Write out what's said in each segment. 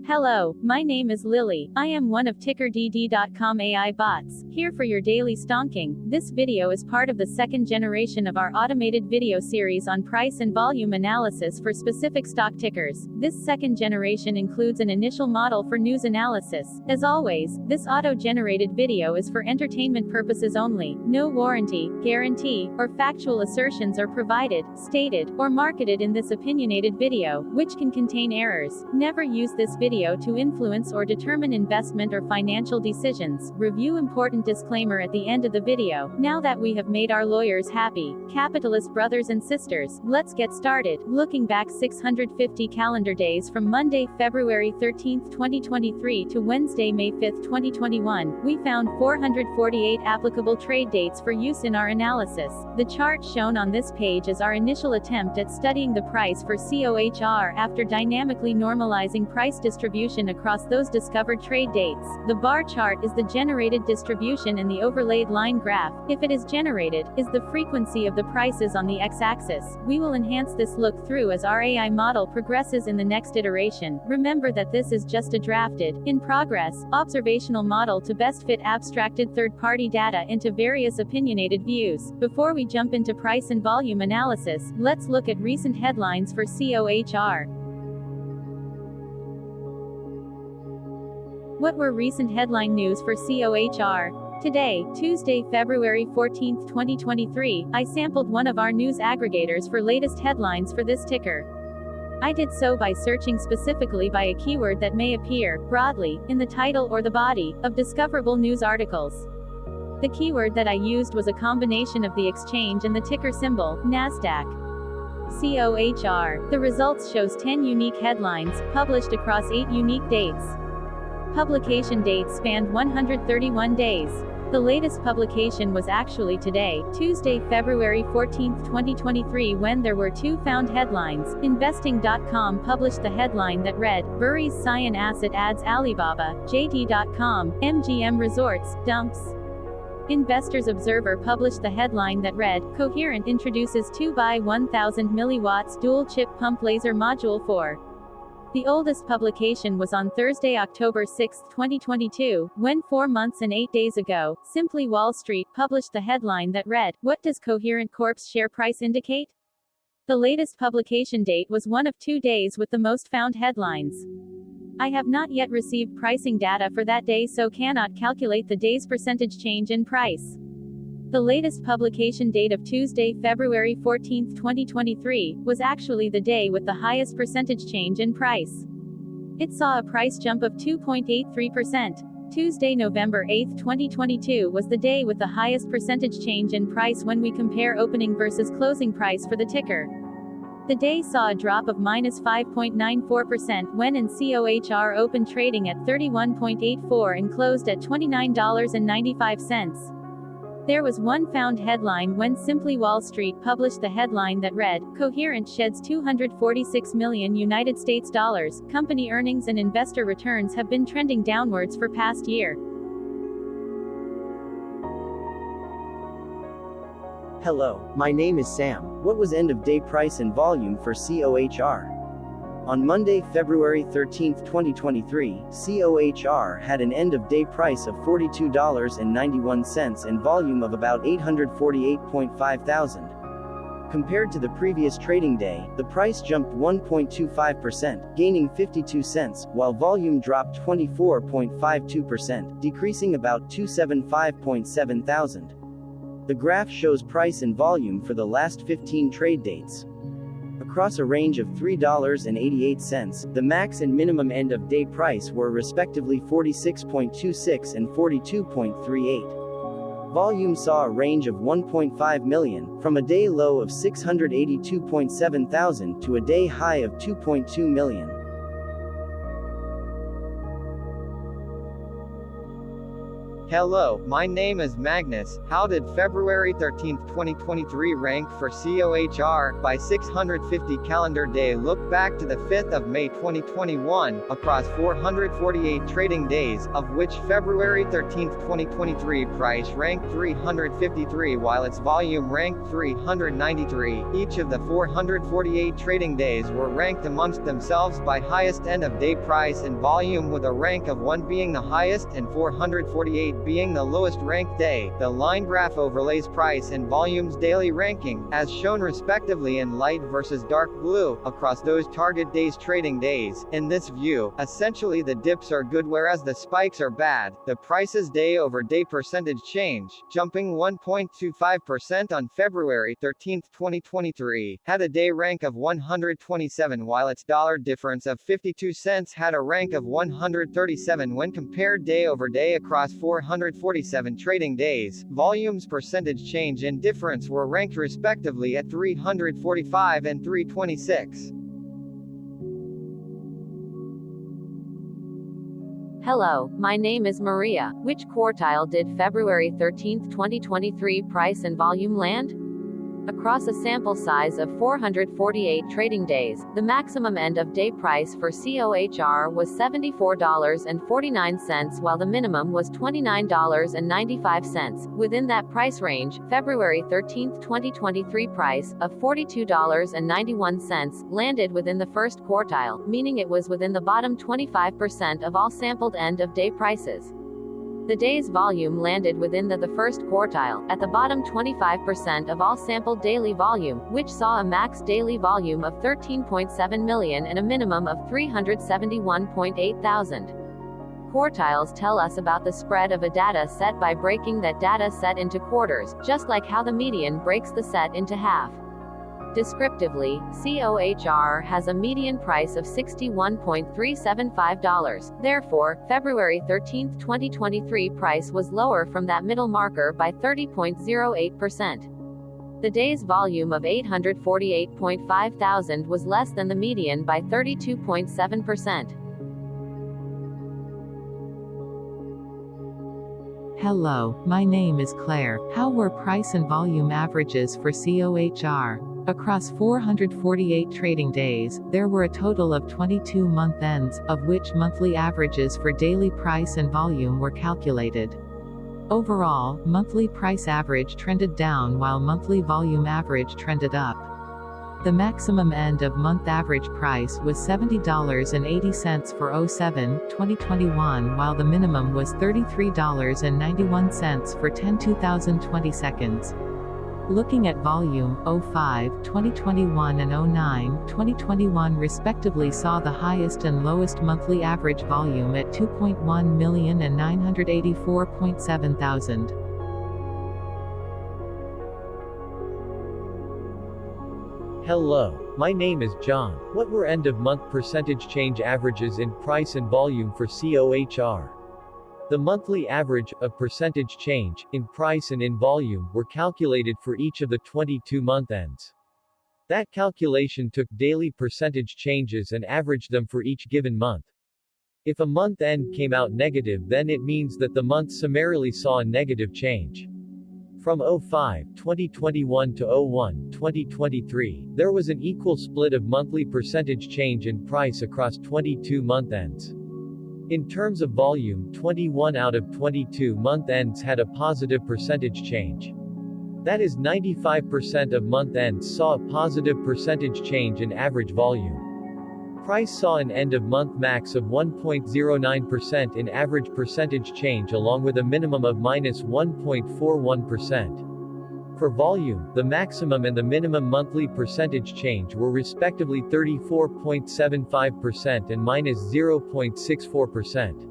Hello, my name is Lily. I am one of TickerDD.com AI bots, here for your daily stonking. This video is part of the second generation of our automated video series on price and volume analysis for specific stock tickers. This second generation includes an initial model for news analysis. As always, this auto-generated video is for entertainment purposes only. No warranty, guarantee, or factual assertions are provided, stated, or marketed in this opinionated video, which can contain errors. Never use this video to influence or determine investment or financial decisions. Review important disclaimer at the end of the video. Now that we have made our lawyers happy, capitalist brothers and sisters, let's get started. Looking back 650 calendar days from Monday, February 13, 2023 to Wednesday, May 5, 2021, we found 448 applicable trade dates for use in our analysis. The chart shown on this page is our initial attempt at studying the price for COHR after dynamically normalizing price distribution across those discovered trade dates. The bar chart is the generated distribution and the overlaid line graph, if it is generated, is the frequency of the prices on the x-axis. We will enhance this look through as our AI model progresses in the next iteration. Remember that this is just a drafted, in progress, observational model to best fit abstracted third-party data into various opinionated views. Before we jump into price and volume analysis, let's look at recent headlines for COHR. What were recent headline news for COHR? Today, Tuesday, February 14, 2023, I sampled one of our news aggregators for latest headlines for this ticker. I did so by searching specifically by a keyword that may appear, broadly, in the title or the body, of discoverable news articles. The keyword that I used was a combination of the exchange and the ticker symbol, NASDAQ. COHR. The results shows 10 unique headlines, published across 8 unique dates. Publication dates spanned 131 days. The latest publication was actually today, Tuesday, February 14, 2023, when there were 2 found headlines. Investing.com published the headline that read, Buries Cyan Asset Adds Alibaba, JD.com, MGM Resorts, Dumps. Investors Observer published the headline that read, Coherent introduces 2x1000 mW dual-chip pump laser module for. The oldest publication was on Thursday, October 6, 2022, when 4 months and 8 days ago, Simply Wall Street published the headline that read, What does Coherent Corp's share price indicate? The latest publication date was one of 2 days with the most found headlines. I have not yet received pricing data for that day, so cannot calculate the day's percentage change in price. The latest publication date of Tuesday, February 14, 2023, was actually the day with the highest percentage change in price. It saw a price jump of 2.83%. Tuesday, November 8, 2022 was the day with the highest percentage change in price when we compare opening versus closing price for the ticker. The day saw a drop of -5.94% when in COHR opened trading at $31.84 and closed at $29.95. There was one found headline when Simply Wall Street published the headline that read, Coherent sheds $246 million United States dollars. Company earnings and investor returns have been trending downwards for past year. Hello, my name is Sam. What was end of day price and volume for COHR? On Monday, February 13, 2023, COHR had an end-of-day price of $42.91 and volume of about 848.5 thousand. Compared to the previous trading day, the price jumped 1.25%, gaining 52 cents, while volume dropped 24.52%, decreasing about 275.7 thousand. The graph shows price and volume for the last 15 trade dates. Across a range of $3.88, the max and minimum end-of-day price were respectively 46.26 and 42.38. Volume saw a range of 1.5 million, from a day low of 682.7 thousand to a day high of 2.2 million. Hello, my name is Magnus. How did February 13, 2023 rank for COHR? By 650 calendar day. Look back to the 5th of May 2021, across 448 trading days, of which February 13, 2023 price ranked 353 while its volume ranked 393. Each of the 448 trading days were ranked amongst themselves by highest end of day price and volume, with a rank of 1 being the highest and 448 being the lowest ranked day. The line graph overlays price and volume's daily ranking, as shown respectively in light versus dark blue, across those target days trading days. In this view, essentially the dips are good whereas the spikes are bad. The price's day over day percentage change, jumping 1.25% on February 13, 2023, had a day rank of 127 while its dollar difference of 52 cents had a rank of 137 when compared day over day across 447 trading days. Volume's percentage change and difference were ranked respectively at 345 and 326. Hello, my name is Maria. Which quartile did February 13, 2023 price and volume land? Across a sample size of 448 trading days, the maximum end-of-day price for COHR was $74.49 while the minimum was $29.95. Within that price range, February 13, 2023 price, of $42.91, landed within the first quartile, meaning it was within the bottom 25% of all sampled end-of-day prices. The day's volume landed within the first quartile, at the bottom 25% of all sampled daily volume, which saw a max daily volume of 13.7 million and a minimum of 371.8 thousand. Quartiles tell us about the spread of a data set by breaking that data set into quarters, just like how the median breaks the set into half. Descriptively, COHR has a median price of $61.375. Therefore, February 13, 2023 price was lower from that middle marker by 30.08%. The day's volume of 848.5 thousand was less than the median by 32.7%. Hello, my name is Claire. How were price and volume averages for COHR? Across 448 trading days, there were a total of 22 month ends, of which monthly averages for daily price and volume were calculated. Overall, monthly price average trended down while monthly volume average trended up. The maximum end of month average price was $70.80 for 07/2021 while the minimum was $33.91 for 10/2020 seconds. Looking at volume, 05/2021 and 09/2021 respectively saw the highest and lowest monthly average volume at 2.1 million and 984.7 thousand. Hello, my name is John. What were end-of-month percentage change averages in price and volume for COHR? The monthly average of percentage change, in price and in volume, were calculated for each of the 22 month ends. That calculation took daily percentage changes and averaged them for each given month. If a month end came out negative, then it means that the month summarily saw a negative change. From 05/2021 to 01/2023, there was an equal split of monthly percentage change in price across 22 month ends. In terms of volume, 21 out of 22 month ends had a positive percentage change. That is, 95% of month ends saw a positive percentage change in average volume. Price saw an end-of-month max of 1.09% in average percentage change along with a minimum of -1.41%. For volume, the maximum and the minimum monthly percentage change were respectively 34.75% and -0.64%.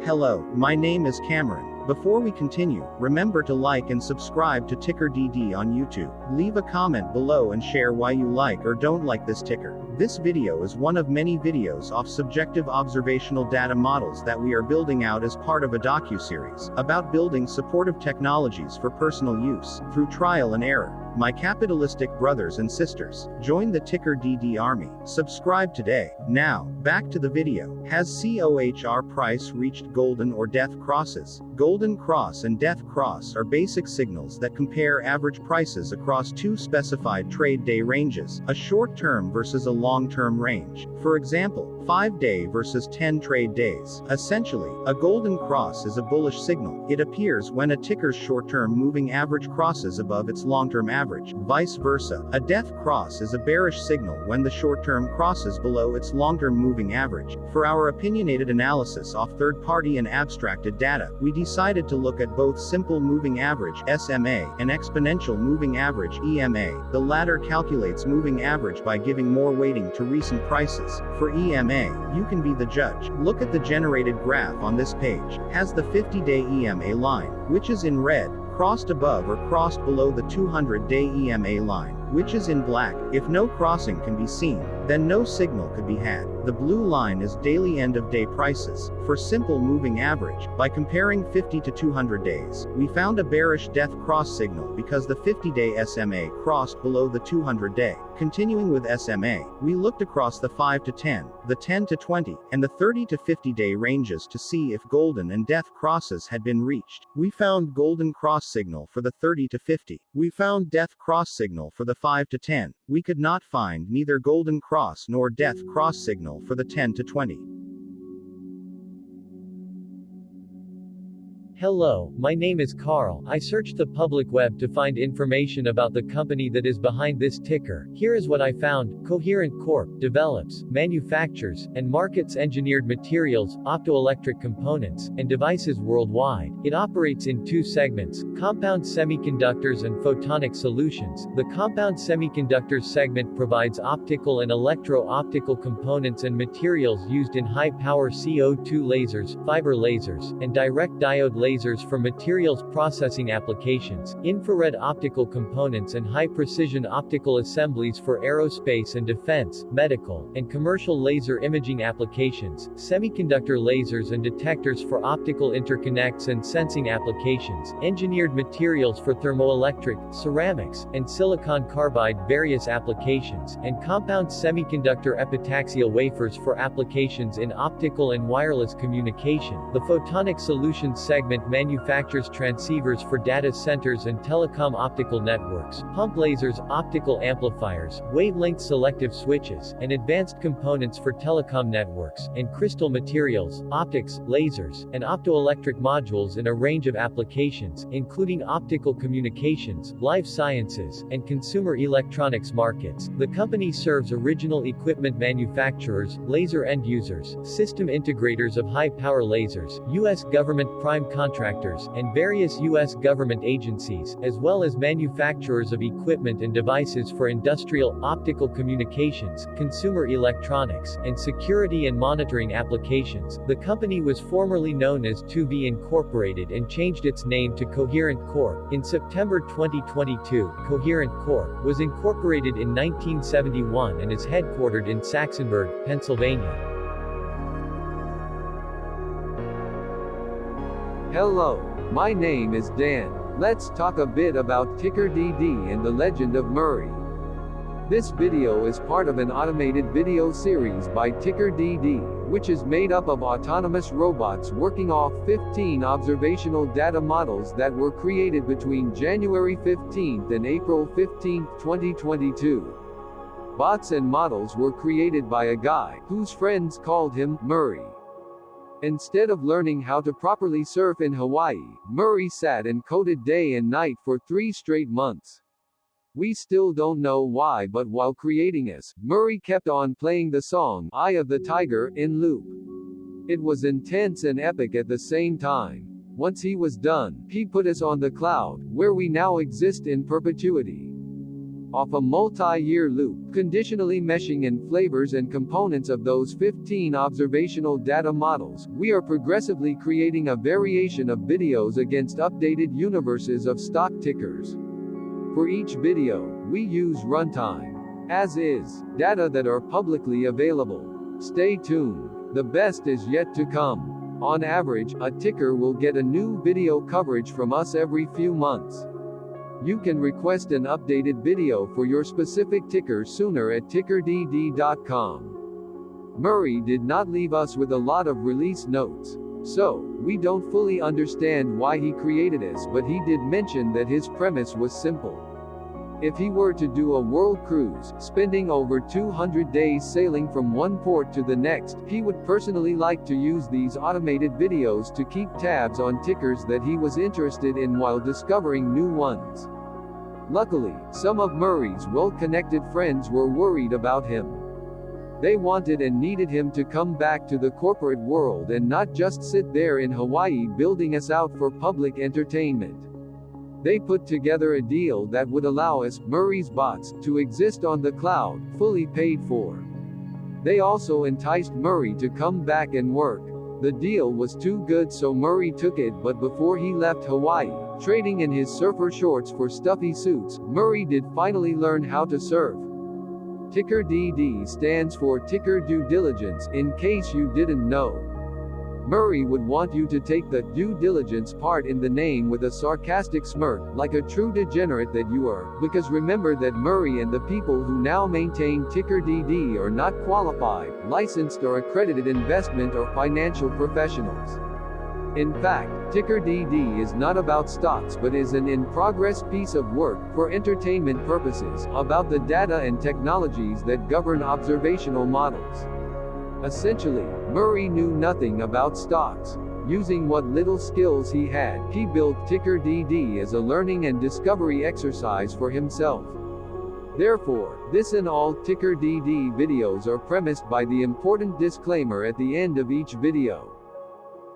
Hello, my name is Cameron. Before we continue, remember to like and subscribe to TickerDD on YouTube. Leave a comment below and share why you like or don't like this ticker. This video is one of many videos off subjective observational data models that we are building out as part of a docu-series about building supportive technologies for personal use, through trial and error. My capitalistic brothers and sisters, join the TickerDD army. Subscribe today. Now, back to the video. Has COHR price reached golden or death crosses? Golden cross and death cross are basic signals that compare average prices across two specified trade day ranges, a short-term versus a long-term range. For example, 5-day versus 10 trade days. Essentially, a golden cross is a bullish signal. It appears when a ticker's short-term moving average crosses above its long-term average. Vice versa, a death cross is a bearish signal when the short-term crosses below its long-term moving average. For our opinionated analysis off third-party and abstracted data, we decided to look at both simple moving average (SMA) and exponential moving average (EMA). The latter calculates moving average by giving more weighting to recent prices. For EMA, you can be the judge. Look at the generated graph on this page. Has the 50-day EMA line, which is in red, crossed above or crossed below the 200-day EMA line, which is in black? If no crossing can be seen, then no signal could be had. The blue line is daily end-of-day prices. For simple moving average, by comparing 50 to 200 days, we found a bearish death cross signal because the 50-day SMA crossed below the 200-day. Continuing with SMA, we looked across the 5 to 10, the 10 to 20, and the 30 to 50-day ranges to see if golden and death crosses had been reached. We found golden cross signal for the 30 to 50. We found death cross signal for the 5 to 10. We could not find neither golden cross nor death cross signal for the 10 to 20. Hello, my name is Carl. I searched the public web to find information about the company that is behind this ticker. Here is what I found. Coherent Corp. develops, manufactures, and markets engineered materials, optoelectric components, and devices worldwide. It operates in two segments, compound semiconductors and photonic solutions. The compound semiconductors segment provides optical and electro-optical components and materials used in high-power CO2 lasers, fiber lasers, and direct diode lasers for materials processing applications, infrared optical components and high-precision optical assemblies for aerospace and defense, medical, and commercial laser imaging applications, semiconductor lasers and detectors for optical interconnects and sensing applications, engineered materials for thermoelectric, ceramics, and silicon carbide various applications, and compound semiconductor epitaxial wafers for applications in optical and wireless communication. The photonic solutions segment manufactures transceivers for data centers and telecom optical networks, pump lasers, optical amplifiers, wavelength selective switches, and advanced components for telecom networks, and crystal materials, optics, lasers, and optoelectric modules in a range of applications, including optical communications, life sciences, and consumer electronics markets. The company serves original equipment manufacturers, laser end users, system integrators of high-power lasers, U.S. government prime contractors, and various U.S. government agencies, as well as manufacturers of equipment and devices for industrial, optical communications, consumer electronics, and security and monitoring applications. The company was formerly known as 2V Incorporated and changed its name to Coherent Corp. In September 2022, Coherent Corp. was incorporated in 1971 and is headquartered in Saxonburg, Pennsylvania. Hello, my name is Dan. Let's talk a bit about TickerDD and the Legend of Murray. This video is part of an automated video series by TickerDD, which is made up of autonomous robots working off 15 observational data models that were created between January 15th and April 15th, 2022. Bots and models were created by a guy, whose friends called him Murray. Instead of learning how to properly surf in Hawaii, Murray sat and coded day and night for 3 straight months. We still don't know why, but while creating us, Murray kept on playing the song, Eye of the Tiger, in loop. It was intense and epic at the same time. Once he was done, he put us on the cloud, where we now exist in perpetuity. Off a multi-year loop, conditionally meshing in flavors and components of those 15 observational data models, we are progressively creating a variation of videos against updated universes of stock tickers. For each video, we use runtime, as is, data that are publicly available. Stay tuned. The best is yet to come. On average, a ticker will get a new video coverage from us every few months. You can request an updated video for your specific ticker sooner at TickerDD.com. Murray did not leave us with a lot of release notes. So, we don't fully understand why he created this, but he did mention that his premise was simple. If he were to do a world cruise, spending over 200 days sailing from one port to the next, he would personally like to use these automated videos to keep tabs on tickers that he was interested in while discovering new ones. Luckily, some of Murray's well-connected friends were worried about him. They wanted and needed him to come back to the corporate world and not just sit there in Hawaii building us out for public entertainment. They put together a deal that would allow us, Murray's bots, to exist on the cloud, fully paid for. They also enticed Murray to come back and work. The deal was too good, so Murray took it, but before he left Hawaii, trading in his surfer shorts for stuffy suits, Murray did finally learn how to surf. TickerDD stands for Ticker Due Diligence, in case you didn't know. Murray would want you to take the due diligence part in the name with a sarcastic smirk, like a true degenerate that you are, because remember that Murray and the people who now maintain TickerDD are not qualified, licensed or accredited investment or financial professionals. In fact, TickerDD is not about stocks but is an in-progress piece of work, for entertainment purposes, about the data and technologies that govern observational models. Essentially, Murray knew nothing about stocks. Using what little skills he had, he built TickerDD as a learning and discovery exercise for himself. Therefore, this and all TickerDD videos are premised by the important disclaimer at the end of each video.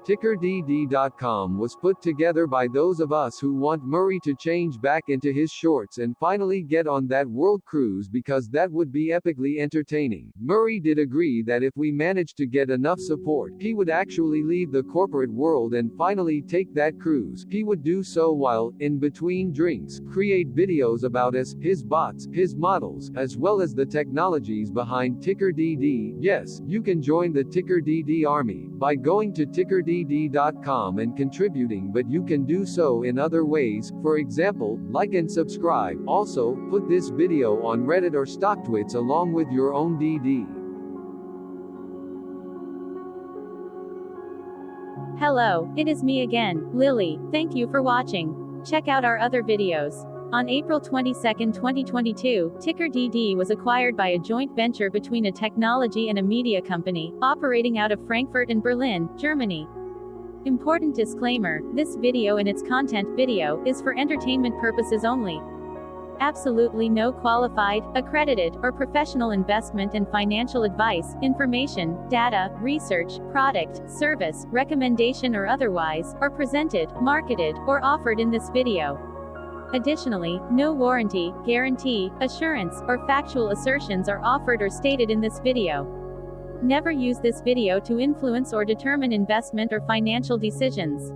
TickerDD.com was put together by those of us who want Murray to change back into his shorts and finally get on that world cruise, because that would be epically entertaining. Murray did agree that if we managed to get enough support, he would actually leave the corporate world and finally take that cruise. He would do so while, in between drinks, create videos about us, his bots, his models, as well as the technologies behind TickerDD. Yes, you can join the TickerDD army by going to TickerDD.com and contributing, but you can do so in other ways, for example, like and subscribe. Also, put this video on Reddit or StockTwits along with your own DD. Hello, it is me again, Lily. Thank you for watching. Check out our other videos. On April 22, 2022, TickerDD was acquired by a joint venture between a technology and a media company, operating out of Frankfurt and Berlin, Germany. Important disclaimer, this video and its content video is for entertainment purposes only. Absolutely no qualified, accredited, or professional investment and financial advice, information, data, research, product, service, recommendation or otherwise, are presented, marketed, or offered in this video. Additionally, no warranty, guarantee, assurance, or factual assertions are offered or stated in this video. Never use this video to influence or determine investment or financial decisions.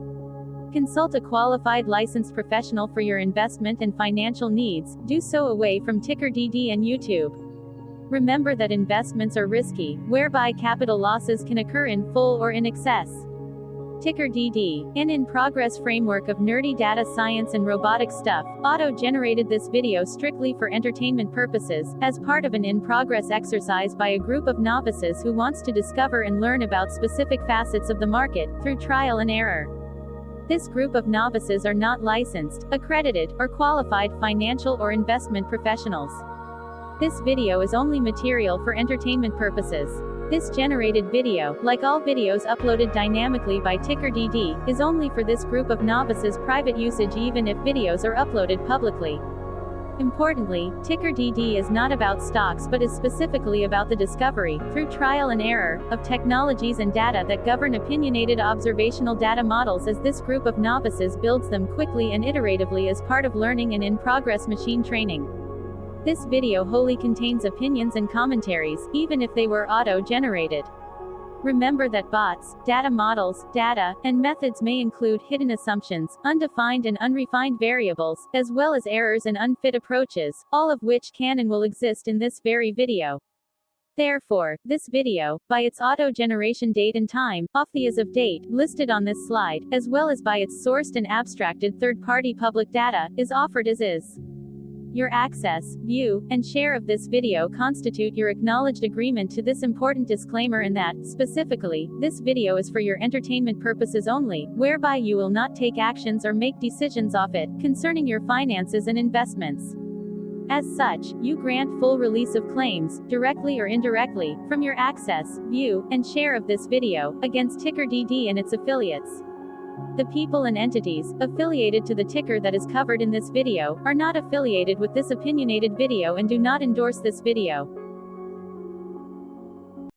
Consult a qualified licensed professional for your investment and financial needs. Do so away from TickerDD and YouTube. Remember that investments are risky, whereby capital losses can occur in full or in excess. TickerDD, an in-progress framework of nerdy data science and robotic stuff, auto-generated this video strictly for entertainment purposes, as part of an in-progress exercise by a group of novices who wants to discover and learn about specific facets of the market, through trial and error. This group of novices are not licensed, accredited, or qualified financial or investment professionals. This video is only material for entertainment purposes. This generated video, like all videos uploaded dynamically by TickerDD, is only for this group of novices' private usage, even if videos are uploaded publicly. Importantly, TickerDD is not about stocks but is specifically about the discovery, through trial and error, of technologies and data that govern opinionated observational data models, as this group of novices builds them quickly and iteratively as part of learning and in-progress machine training. This video wholly contains opinions and commentaries, even if they were auto-generated. Remember that bots, data models, data, and methods may include hidden assumptions, undefined and unrefined variables, as well as errors and unfit approaches, all of which can and will exist in this very video. Therefore, this video, by its auto-generation date and time, off the as of date, listed on this slide, as well as by its sourced and abstracted third-party public data, is offered as is. Your access, view, and share of this video constitute your acknowledged agreement to this important disclaimer and that, specifically, this video is for your entertainment purposes only, whereby you will not take actions or make decisions off it, concerning your finances and investments. As such, you grant full release of claims, directly or indirectly, from your access, view, and share of this video, against TickerDD and its affiliates. The people and entities affiliated to the ticker that is covered in this video are not affiliated with this opinionated video and do not endorse this video.